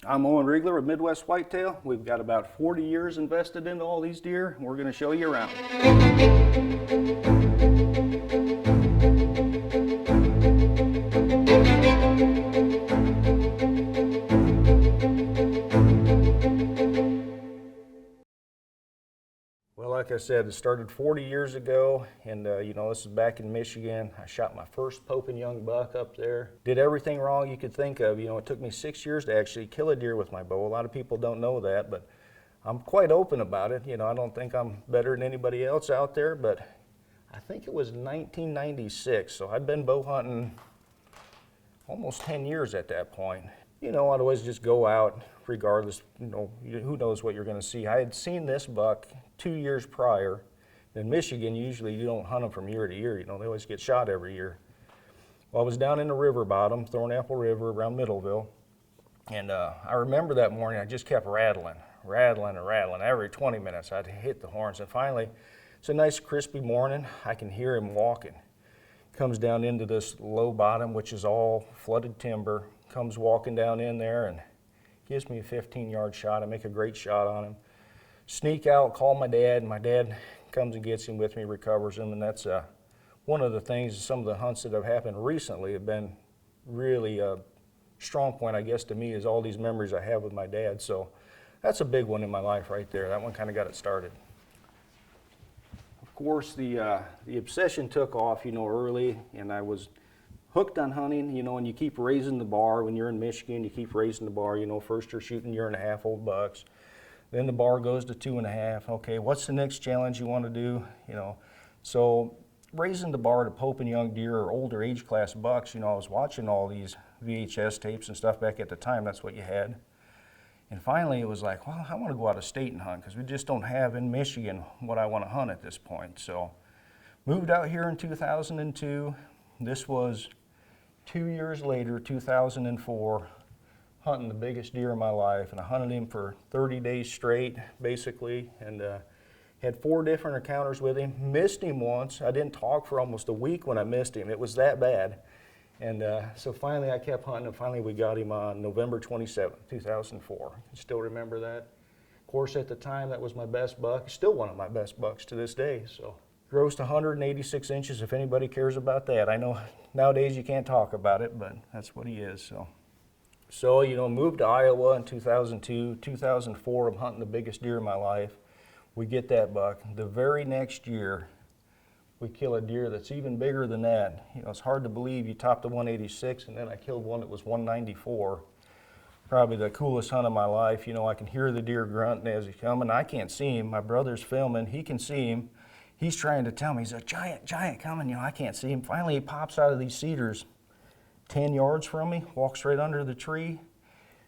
I'm Owen Reigler of Midwest Whitetail. We've got about 40 years invested into all these deer, and we're going to show you around. Well, like I said, it started 40 years ago, and this is back in Michigan. I shot my first Pope and Young buck up there. Did everything wrong you could think of. It took me 6 years to actually kill a deer with my bow. A lot of people don't know that, but I'm quite open about it. I don't think I'm better than anybody else out there, but I think it was 1996, so I'd been bow hunting almost 10 years at that point. I'd always just go out regardless, who knows what you're going to see. I had seen this buck 2 years prior. In Michigan, usually you don't hunt them from year to year. They always get shot every year. Well, I was down in the river bottom, Thornapple River around Middleville, and I remember that morning I just kept rattling. Every 20 minutes I'd hit the horns, and finally, it's a nice crispy morning. I can hear him walking. Comes down into this low bottom, which is all flooded timber, comes walking down in there and gives me a 15-yard shot. I make a great shot on him. Sneak out, call my dad, and my dad comes and gets him with me, recovers him, and that's one of the things, some of the hunts that have happened recently have been really a strong point, I guess, to me, is all these memories I have with my dad. So that's a big one in my life right there. That one kind of got it started. Of course, the obsession took off, early, and I was hooked on hunting, and you keep raising the bar. When you're in Michigan, you keep raising the bar. First you're shooting 1.5-year-old bucks. Then the bar goes to 2.5. Okay, what's the next challenge you want to do? So raising the bar to Pope and Young deer or older age class bucks, I was watching all these VHS tapes and stuff back at the time. That's what you had. And finally it was like, well, I want to go out of state and hunt because we just don't have in Michigan what I want to hunt at this point. So moved out here in 2002. This was 2 years later, 2004, hunting the biggest deer in my life, and I hunted him for 30 days straight, basically, and had 4 different encounters with him. Missed him once. I didn't talk for almost a week when I missed him. It was that bad. And so finally I kept hunting, and finally we got him on November 27th, 2004. I still remember that. Of course, at the time, that was my best buck. Still one of my best bucks to this day. So grossed 186 inches, if anybody cares about that. I know nowadays you can't talk about it, but that's what he is. So moved to Iowa in 2002, 2004, I'm hunting the biggest deer in my life. We get that buck. The very next year, we kill a deer that's even bigger than that. It's hard to believe you topped the 186, and then I killed one that was 194. Probably the coolest hunt of my life. I can hear the deer grunting as he's coming. I can't see him. My brother's filming. He can see him. He's trying to tell me, he's a giant coming, I can't see him. Finally, he pops out of these cedars 10 yards from me, walks right under the tree,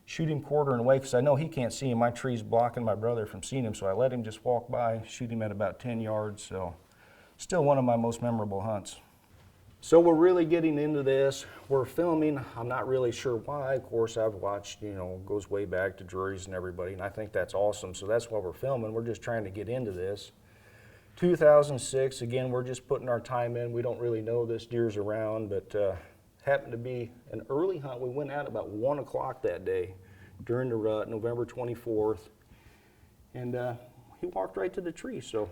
shoot him quartering away, because I know he can't see him. My tree's blocking my brother from seeing him, so I let him just walk by, shoot him at about 10 yards, so still one of my most memorable hunts. So we're really getting into this. We're filming. I'm not really sure why. Of course, I've watched, goes way back to Drury's and everybody, and I think that's awesome, so that's why we're filming. We're just trying to get into this. 2006, again, we're just putting our time in. We don't really know this deer's around, but happened to be an early hunt. We went out about 1 o'clock that day during the rut, November 24th, and he walked right to the tree. So,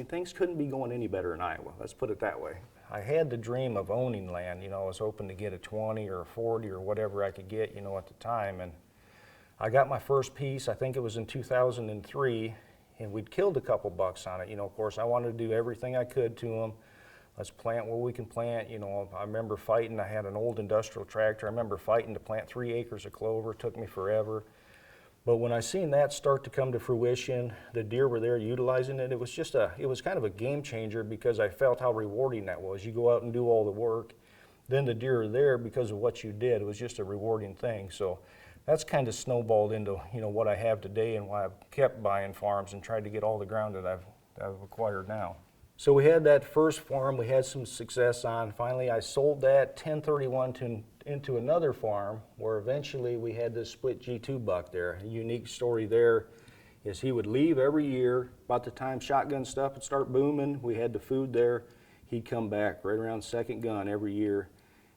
things couldn't be going any better in Iowa. Let's put it that way. I had the dream of owning land. I was hoping to get a 20 or a 40 or whatever I could get, at the time, and I got my first piece, I think it was in 2003, and we'd killed a couple bucks on it. Of course, I wanted to do everything I could to them. Let's plant where we can plant. I remember fighting. I had an old industrial tractor. I remember fighting to plant 3 acres of clover. It took me forever. But when I seen that start to come to fruition, the deer were there utilizing it. It was kind of a game changer, because I felt how rewarding that was. You go out and do all the work, then the deer are there because of what you did. It was just a rewarding thing. So that's kind of snowballed into what I have today, and why I've kept buying farms and tried to get all the ground that I've acquired now. So we had that first farm we had some success on. Finally, I sold that 1031 into another farm, where eventually we had this split G2 buck there. A unique story there is he would leave every year. About the time shotgun stuff would start booming, we had the food there. He'd come back right around second gun every year.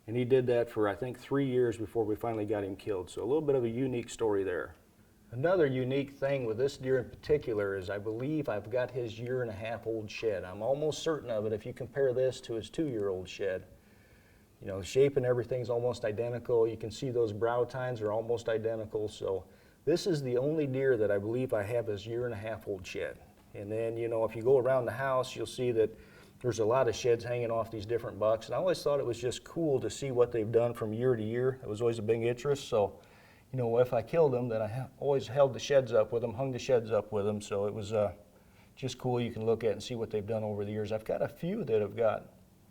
And he did that for, I think, 3 years before we finally got him killed. So a little bit of a unique story there. Another unique thing with this deer in particular is I believe I've got his 1.5-year-old shed. I'm almost certain of it if you compare this to his 2-year-old shed. You know, the shape and everything's almost identical. You can see those brow tines are almost identical. So this is the only deer that I believe I have his 1.5-year-old shed. And then, you know, if you go around the house, you'll see that there's a lot of sheds hanging off these different bucks. And I always thought it was just cool to see what they've done from year to year. It was always a big interest. So, you know, if I killed them, then I always held the sheds up with them, hung the sheds up with them. So it was just cool. You can look at and see what they've done over the years. I've got a few that have got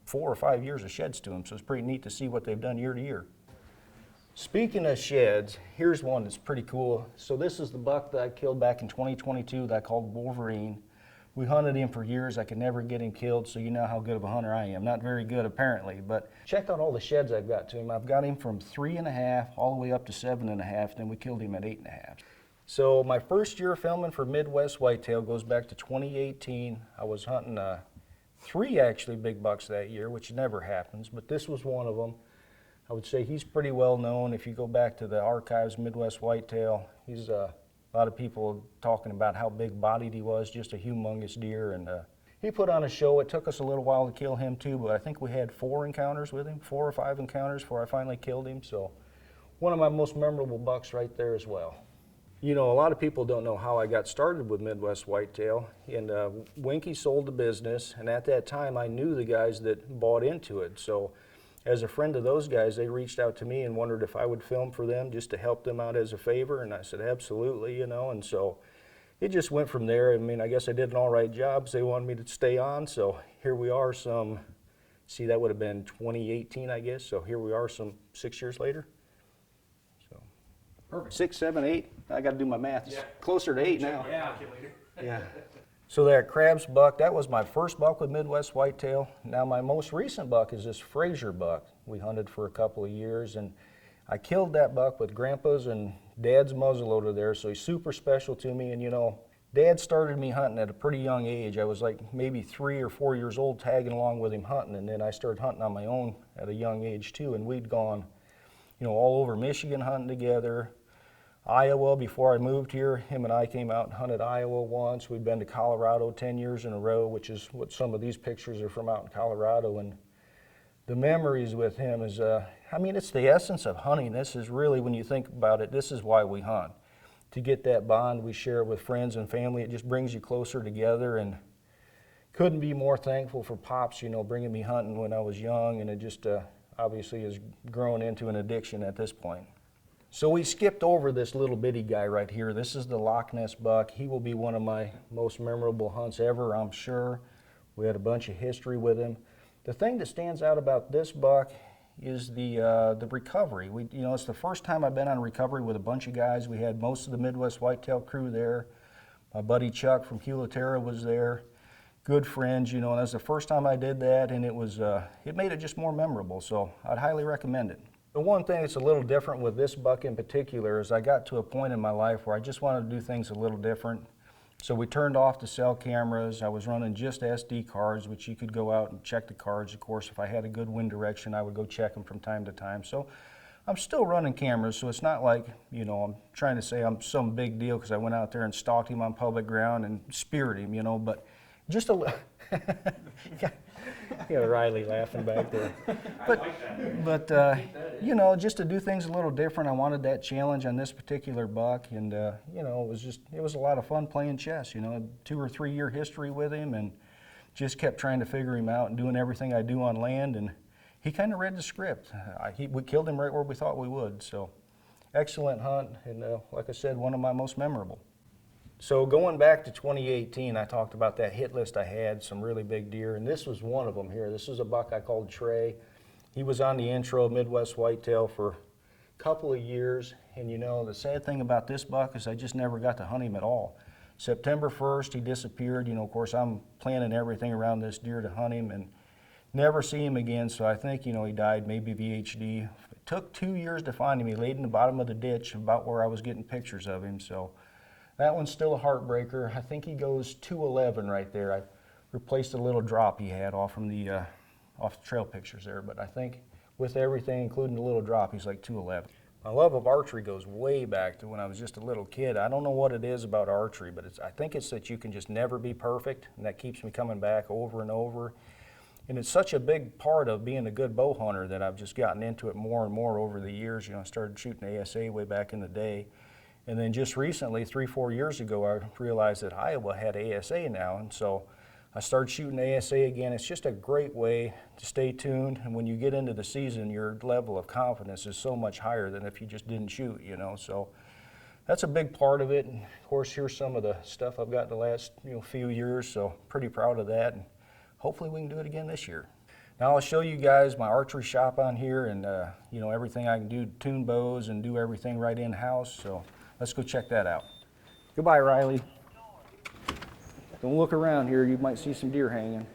4 or 5 years of sheds to them. So it's pretty neat to see what they've done year to year. Speaking of sheds, here's one that's pretty cool. So this is the buck that I killed back in 2022 that I called Wolverine. We hunted him for years. I could never get him killed, so you know how good of a hunter I am. Not very good, apparently, but check out all the sheds I've got to him. I've got him from 3.5 all the way up to 7.5, then we killed him at 8.5. So my first year filming for Midwest Whitetail goes back to 2018. I was hunting 3 actually big bucks that year, which never happens, but this was one of them. I would say he's pretty well known. If you go back to the archives, Midwest Whitetail, he's a lot of people talking about how big-bodied he was, just a humongous deer, and he put on a show. It took us a little while to kill him too, but I think we had 4 encounters with him, 4 or 5 encounters before I finally killed him, so one of my most memorable bucks right there as well. You know, a lot of people don't know how I got started with Midwest Whitetail, and Winky sold the business, and at that time I knew the guys that bought into it, so as a friend of those guys, they reached out to me and wondered if I would film for them just to help them out as a favor, and I said, absolutely, you know, and so it just went from there. I mean, I guess I did an all right job, so they wanted me to stay on, so here we are see, that would have been 2018, I guess, so here we are 6 years later. So, perfect. 6, 7, 8, I got to do my math. It's closer to 8 now. Yeah. So that Crabs buck, that was my first buck with Midwest Whitetail. Now my most recent buck is this Frazier buck. We hunted for a couple of years, and I killed that buck with Grandpa's and Dad's muzzleloader there, so he's super special to me. And you know, Dad started me hunting at a pretty young age. I was like maybe 3 or 4 years old tagging along with him hunting, and then I started hunting on my own at a young age too, and we'd gone, you know, all over Michigan hunting together. Iowa, before I moved here, him and I came out and hunted Iowa once. We've been to Colorado 10 years in a row, which is what some of these pictures are from out in Colorado. And the memories with him is, I mean, it's the essence of hunting. This is really, when you think about it, this is why we hunt. To get that bond we share with friends and family, it just brings you closer together, and couldn't be more thankful for Pops, you know, bringing me hunting when I was young, and it just obviously has grown into an addiction at this point. So we skipped over this little bitty guy right here. This is the Loch Ness buck. He will be one of my most memorable hunts ever, I'm sure. We had a bunch of history with him. The thing that stands out about this buck is the recovery. You know, it's the first time I've been on recovery with a bunch of guys. We had most of the Midwest Whitetail crew there. My buddy Chuck from KILOTERRA was there. Good friends, you know, and that's the first time I did that, and it made it just more memorable, so I'd highly recommend it. The one thing that's a little different with this buck in particular is I got to a point in my life where I just wanted to do things a little different. So we turned off the cell cameras. I was running just SD cards, which you could go out and check the cards. Of course, if I had a good wind direction, I would go check them from time to time. So I'm still running cameras, so it's not like, you know, I'm trying to say I'm some big deal because I went out there and stalked him on public ground and speared him, you know, but just a little. Yeah, Riley laughing back there. But you know, just to do things a little different, I wanted that challenge on this particular buck, and you know, it was a lot of fun playing chess. You know, 2 or 3 year history with him, and just kept trying to figure him out and doing everything I do on land, and he kind of read the script. We killed him right where we thought we would. So, excellent hunt, and like I said, one of my most memorable. So going back to 2018, I talked about that hit list I had, some really big deer, and this was one of them here. This was a buck I called Trey. He was on the intro of Midwest Whitetail for a couple of years, and you know, the sad thing about this buck is I just never got to hunt him at all. September 1st, he disappeared. You know, of course, I'm planning everything around this deer to hunt him and never see him again, so I think, you know, he died, maybe VHD. It took 2 years to find him. He laid in the bottom of the ditch about where I was getting pictures of him, so that one's still a heartbreaker. I think he goes 211 right there. I replaced a little drop he had off from the trail pictures there, but I think with everything, including the little drop, he's like 211. My love of archery goes way back to when I was just a little kid. I don't know what it is about archery, but I think it's that you can just never be perfect, and that keeps me coming back over and over. And it's such a big part of being a good bow hunter that I've just gotten into it more and more over the years. You know, I started shooting ASA way back in the day. And then just recently, 3-4 years ago, I realized that Iowa had ASA now. And so I started shooting ASA again. It's just a great way to stay tuned. And when you get into the season, your level of confidence is so much higher than if you just didn't shoot, you know. So that's a big part of it. And of course, here's some of the stuff I've got the last few years. So pretty proud of that. And hopefully we can do it again this year. Now I'll show you guys my archery shop on here and everything I can do to tune bows and do everything right in-house. So let's go check that out. Goodbye, Riley. Don't look around here, you might see some deer hanging.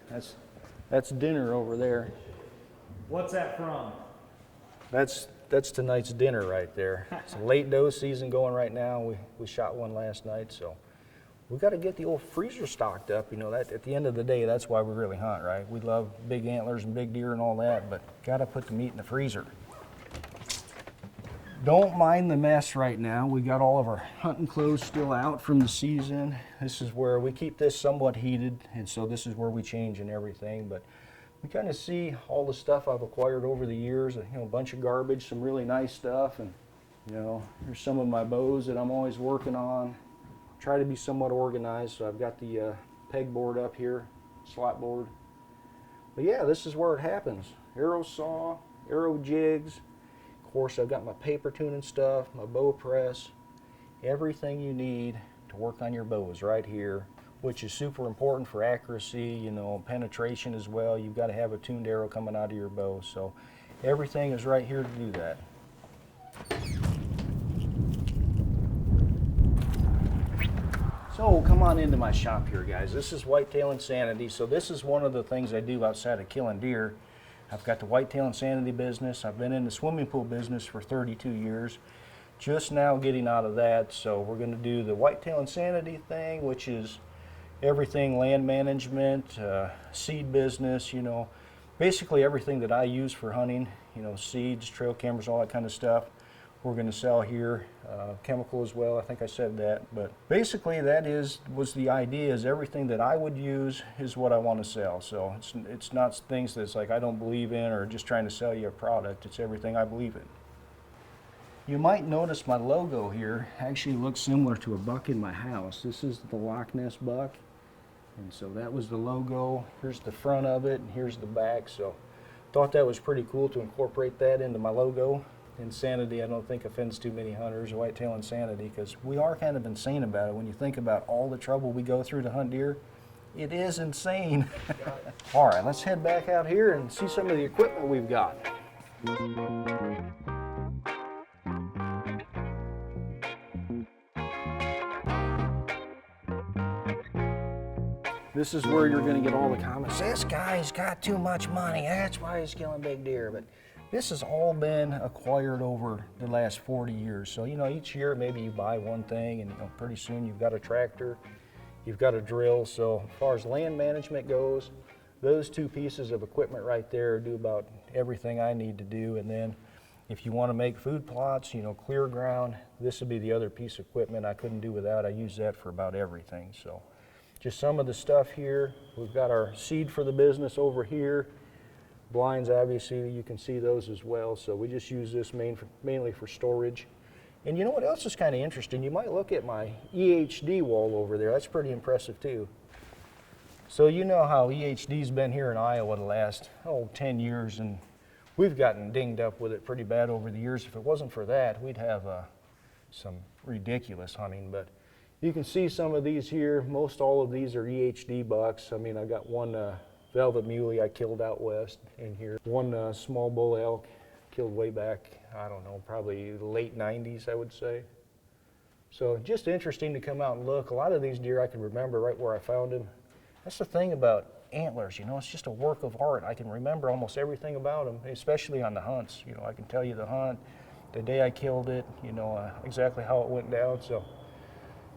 That's dinner over there. What's that from? That's tonight's dinner right there. It's a late doe season going right now. We shot one last night, so we got to get the old freezer stocked up. You know, that at the end of the day, that's why we really hunt, right? We love big antlers and big deer and all that, but got to put the meat in the freezer. Don't mind the mess right now. We got all of our hunting clothes still out from the season. This is where we keep this somewhat heated, and so this is where we change and everything. But we kind of see all the stuff I've acquired over the years. A bunch of garbage, some really nice stuff, and here's some of my bows that I'm always working on. Try to be somewhat organized. So I've got the pegboard up here, slot board. But yeah, this is where it happens. Arrow saw, arrow jigs. Of course, I've got my paper tuning stuff, my bow press, everything you need to work on your bow is right here, which is super important for accuracy, penetration as well. You've got to have a tuned arrow coming out of your bow. So everything is right here to do that. So come on into my shop here, guys. This is Whitetail Insanity. So this is one of the things I do outside of killing deer. I've got the Whitetail Insanity business. I've been in the swimming pool business for 32 years. Just now getting out of that. So we're going to do the Whitetail Insanity thing, which is everything land management, seed business, basically everything that I use for hunting, seeds, trail cameras, all that kind of stuff. We're going to sell here, chemical as well. I think I said that, but basically that was the idea. Is everything that I would use is what I want to sell. So it's not things that's like I don't believe in or just trying to sell you a product. It's everything I believe in. You might notice my logo here actually looks similar to a buck in my house. This is the Loch Ness buck, and so that was the logo. Here's the front of it, and here's the back. So thought that was pretty cool to incorporate that into my logo. Insanity, I don't think offends too many hunters, Whitetail Insanity, because we are kind of insane about it. When you think about all the trouble we go through to hunt deer, it is insane. All right, let's head back out here and see some of the equipment we've got. This is where you're going to get all the comments. This guy's got too much money. That's why he's killing big deer. But this has all been acquired over the last 40 years. So, each year maybe you buy one thing and pretty soon you've got a tractor, you've got a drill. So as far as land management goes, those two pieces of equipment right there do about everything I need to do. And then if you want to make food plots, clear ground, this would be the other piece of equipment I couldn't do without. I use that for about everything. So just some of the stuff here. We've got our seed for the business over here. Blinds, obviously, you can see those as well. So we just use this mainly for storage. And you know what else is kind of interesting? You might look at my EHD wall over there. That's pretty impressive too. So you know how EHD's been here in Iowa the last, 10 years, and we've gotten dinged up with it pretty bad over the years. If it wasn't for that, we'd have some ridiculous hunting. But you can see some of these here. Most all of these are EHD bucks. I mean, I got one velvet muley I killed out west in here. One small bull elk killed way back, I don't know, probably late 90s, I would say. So just interesting to come out and look. A lot of these deer I can remember right where I found them. That's the thing about antlers, it's just a work of art. I can remember almost everything about them, especially on the hunts. I can tell you the hunt, the day I killed it, exactly how it went down. So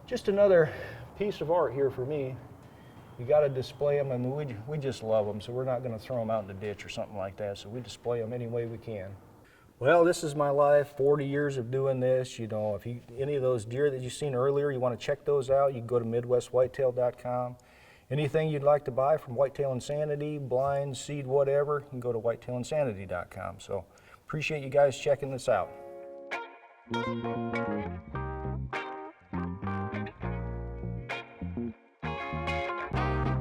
just another piece of art here for me. You got to display them, and we just love them, so we're not going to throw them out in the ditch or something like that, so we display them any way we can. Well, this is my life, 40 years of doing this. You know, if any of those deer that you've seen earlier, you want to check those out, you can go to MidwestWhitetail.com. Anything you'd like to buy from Whitetail Insanity, blinds, seed, whatever, you can go to whitetailinsanity.com. So appreciate you guys checking this out.